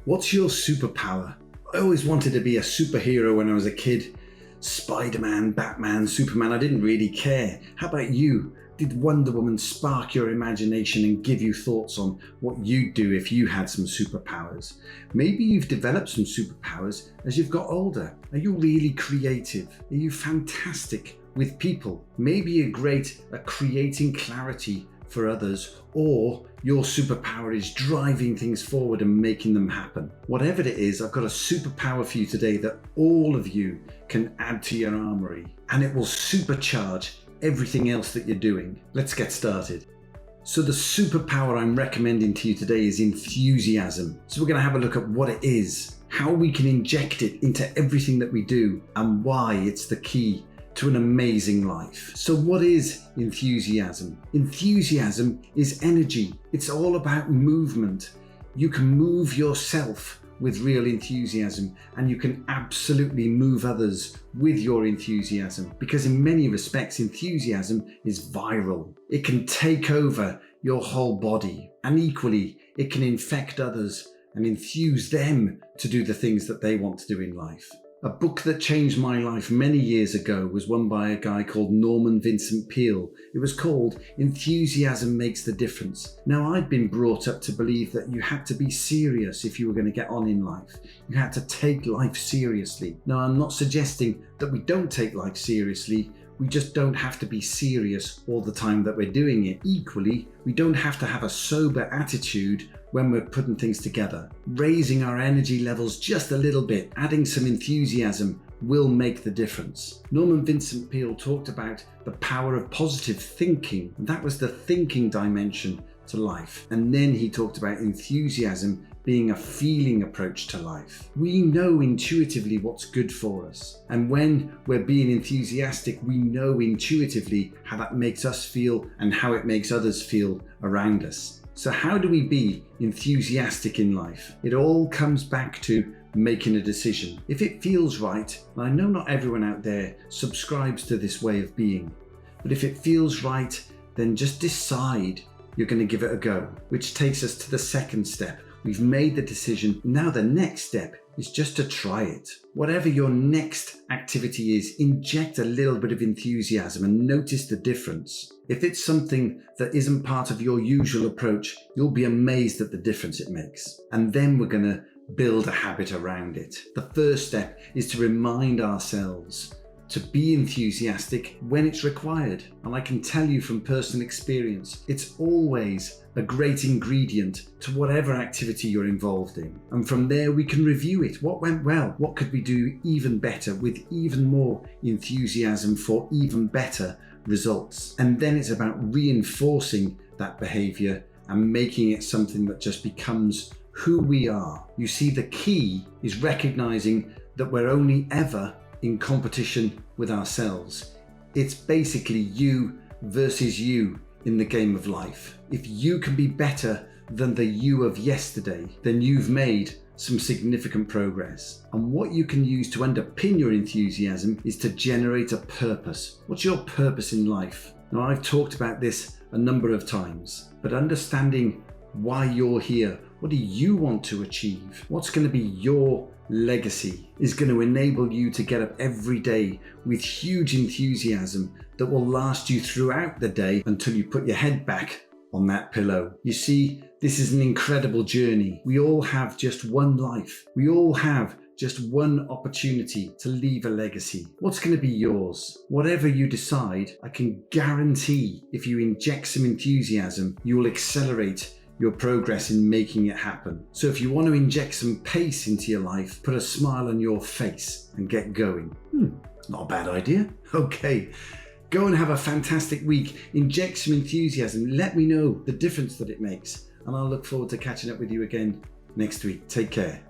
What's your superpower? I always wanted to be a superhero when I was a kid. Spider-Man, Batman, Superman, I didn't really care. How about you? Did Wonder Woman spark your imagination and give you thoughts on what you'd do if you had some superpowers? Maybe you've developed some superpowers as you've got older. Are you really creative? Are you fantastic with people? Maybe you're great at creating clarity for others, or your superpower is driving things forward and making them happen. Whatever it is, I've got a superpower for you today that all of you can add to your armory, and it will supercharge everything else that you're doing. Let's get started. So the superpower I'm recommending to you today is enthusiasm. So we're going to have a look at what it is, how we can inject it into everything that we do, and why it's the key to an amazing life. So what is enthusiasm? Enthusiasm is energy. It's all about movement. You can move yourself with real enthusiasm, and you can absolutely move others with your enthusiasm, because in many respects enthusiasm is viral. It can take over your whole body, and equally it can infect others and enthuse them to do the things that they want to do in life. A book that changed my life many years ago was one by a guy called Norman Vincent Peale. It was called Enthusiasm Makes the Difference. Now, I'd been brought up to believe that you had to be serious if you were going to get on in life. You had to take life seriously. Now, I'm not suggesting that we don't take life seriously. We just don't have to be serious all the time that we're doing it. Equally, we don't have to have a sober attitude when we're putting things together. Raising our energy levels just a little bit, adding some enthusiasm will make the difference. Norman Vincent Peale talked about the power of positive thinking. That was the thinking dimension to life. And then he talked about enthusiasm being a feeling approach to life. We know intuitively what's good for us. And when we're being enthusiastic, we know intuitively how that makes us feel and how it makes others feel around us. So how do we be enthusiastic in life? It all comes back to making a decision. If it feels right, and I know not everyone out there subscribes to this way of being, but if it feels right, then just decide you're going to give it a go, which takes us to the second step. We've made the decision. Now the next step is just to try it. Whatever your next activity is, inject a little bit of enthusiasm and notice the difference. If it's something that isn't part of your usual approach, you'll be amazed at the difference it makes. And then we're going to build a habit around it. The first step is to remind ourselves to be enthusiastic when it's required. And I can tell you from personal experience, it's always a great ingredient to whatever activity you're involved in. And from there we can review it. What went well? What could we do even better with even more enthusiasm for even better results? And then it's about reinforcing that behavior and making it something that just becomes who we are. You see, the key is recognizing that we're only ever in competition with ourselves. It's basically you versus you in the game of life. If you can be better than the you of yesterday, then you've made some significant progress. And what you can use to underpin your enthusiasm is to generate a purpose. What's your purpose in life? Now, I've talked about this a number of times, but understanding why you're here, what do you want to achieve? What's going to be your legacy is going to enable you to get up every day with huge enthusiasm that will last you throughout the day until you put your head back on that pillow. You see, this is an incredible journey. We all have just one life. We all have just one opportunity to leave a legacy. What's going to be yours? Whatever you decide, I can guarantee if you inject some enthusiasm, you will accelerate your progress in making it happen. So if you want to inject some pace into your life, put a smile on your face and get going. Not a bad idea. Okay, go and have a fantastic week. Inject some enthusiasm. Let me know the difference that it makes. And I'll look forward to catching up with you again next week. Take care.